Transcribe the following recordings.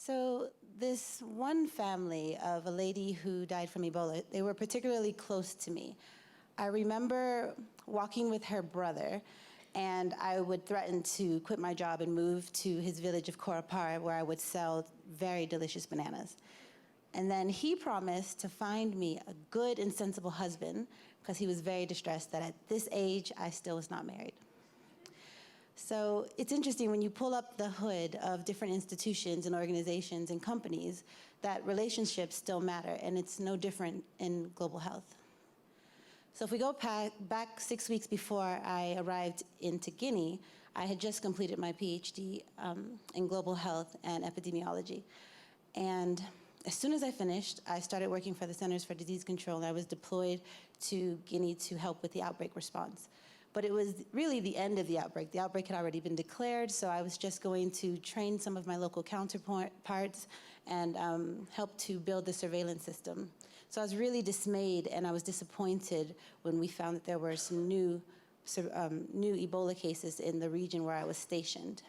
So this one family of a lady who died from Ebola, they were particularly close to me. I remember walking with her brother, and I would threaten to quit my job and move to his village of Korapara, where I would sell very delicious bananas. And then he promised to find me a good and sensible husband, because he was very distressed that at this age I still was not married. So it's interesting when you pull up the hood of different institutions and organizations and companies that relationships still matter, and it's no different in global health. So if we go back 6 weeks before I arrived into Guinea, I had just completed my PhD in global health and epidemiology. And as soon as I finished, I started working for the Centers for Disease Control, and I was deployed to Guinea to help with the outbreak response. But it was really the end of the outbreak. The outbreak had already been declared, so I was just going to train some of my local counterparts and help to build the surveillance system. So I was really dismayed, and I was disappointed when we found that there were some new Ebola cases in the region where I was stationed.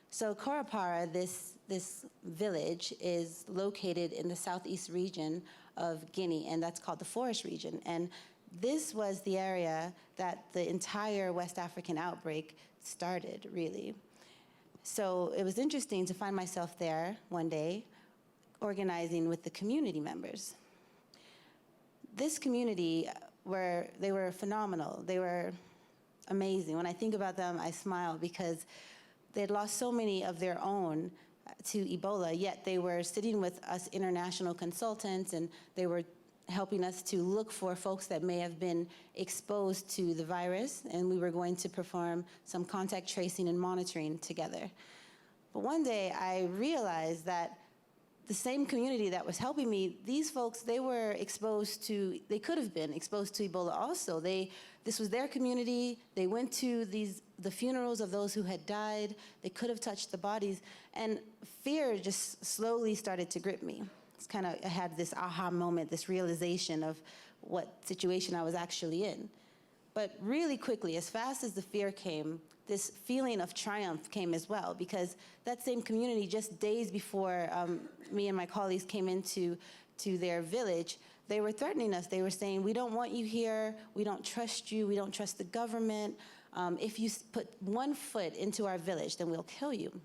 So Korapara, this village, is located in the southeast region of Guinea, and that's called the Forest region. And this was the area that the entire West African outbreak started, really. So it was interesting to find myself there one day, organizing with the community members. This community, they were phenomenal. They were amazing. When I think about them, I smile because they had lost so many of their own to Ebola, yet they were sitting with us international consultants, and they were helping us to look for folks that may have been exposed to the virus, and we were going to perform some contact tracing and monitoring together. But one day I realized that the same community that was helping me, these folks, they could have been exposed to Ebola also. This was their community. They went to the funerals of those who had died. They could have touched the bodies, and fear just slowly started to grip me. I had this aha moment, this realization of what situation I was actually in. But really quickly, as fast as the fear came, this feeling of triumph came as well, because that same community, just days before me and my colleagues came into their village, they were threatening us. They were saying, "We don't want you here, we don't trust you, we don't trust the government. If you put one foot into our village, then we'll kill you."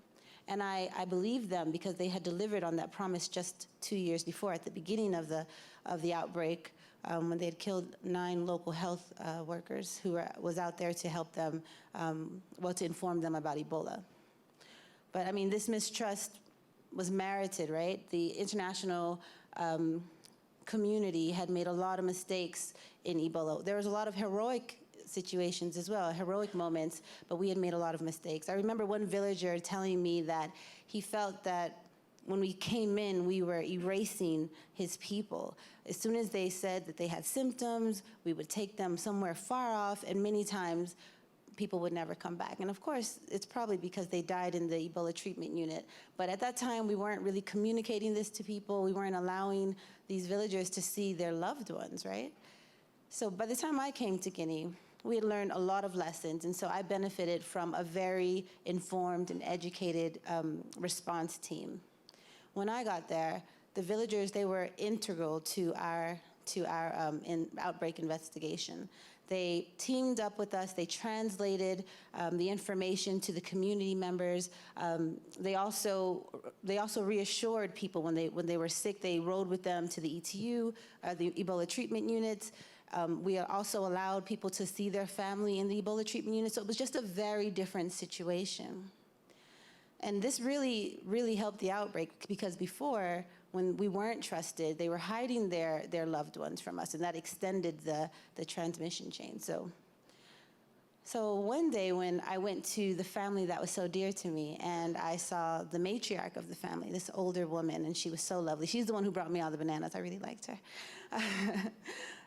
And I believed them because they had delivered on that promise just 2 years before, at the beginning of the outbreak, when they had killed 9 local health workers who was out there to help them, to inform them about Ebola. But I mean, this mistrust was merited, right? The international community had made a lot of mistakes in Ebola. There was a lot of heroic situations as well, heroic moments, but we had made a lot of mistakes. I remember one villager telling me that he felt that when we came in, we were erasing his people. As soon as they said that they had symptoms, we would take them somewhere far off, and many times people would never come back. And of course, it's probably because they died in the Ebola treatment unit. But at that time, we weren't really communicating this to people. We weren't allowing these villagers to see their loved ones, right? So by the time I came to Guinea, we had learned a lot of lessons, and so I benefited from a very informed and educated response team. When I got there, the villagers, they were integral to our outbreak investigation. They teamed up with us. They translated the information to the community members. They also reassured people when they were sick. They rode with them to the ETU, the Ebola treatment units. We also allowed people to see their family in the Ebola treatment unit. So it was just a very different situation. And this really, really helped the outbreak, because before, when we weren't trusted, they were hiding their loved ones from us, and that extended the transmission chain. So one day when I went to the family that was so dear to me, and I saw the matriarch of the family, this older woman, and she was so lovely. She's the one who brought me all the bananas. I really liked her.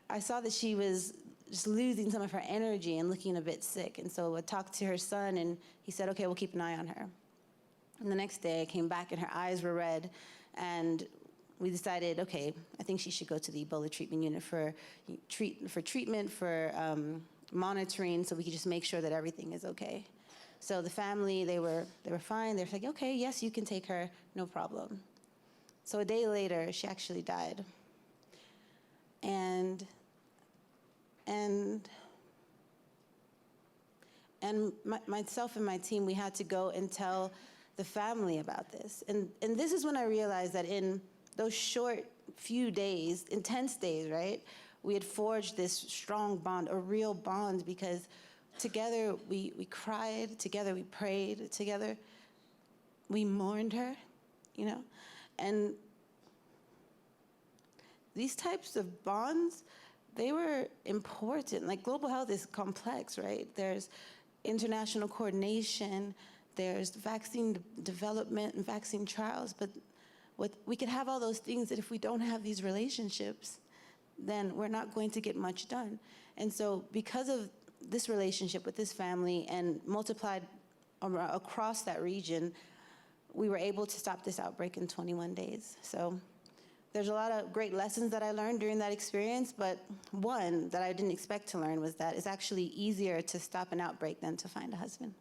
I saw that she was just losing some of her energy and looking a bit sick. And so I talked to her son, and he said, "Okay, we'll keep an eye on her." And the next day I came back, and her eyes were red, and we decided, okay, I think she should go to the Ebola treatment unit for treatment, for monitoring, so we could just make sure that everything is okay. So the family, they were fine. They're like, okay, yes, you can take her, no problem. So a day later, she actually died. And myself and my team, we had to go and tell the family about this. And this is when I realized that in those short few days, intense days, right, we had forged this strong bond, a real bond, because together we cried, together we prayed, together we mourned her, you know? And these types of bonds, they were important. Like, global health is complex, right? There's international coordination, there's vaccine development and vaccine trials, but we could have all those things that if we don't have these relationships, then we're not going to get much done. And so because of this relationship with this family and multiplied across that region, we were able to stop this outbreak in 21 days. So there's a lot of great lessons that I learned during that experience, but one that I didn't expect to learn was that it's actually easier to stop an outbreak than to find a husband.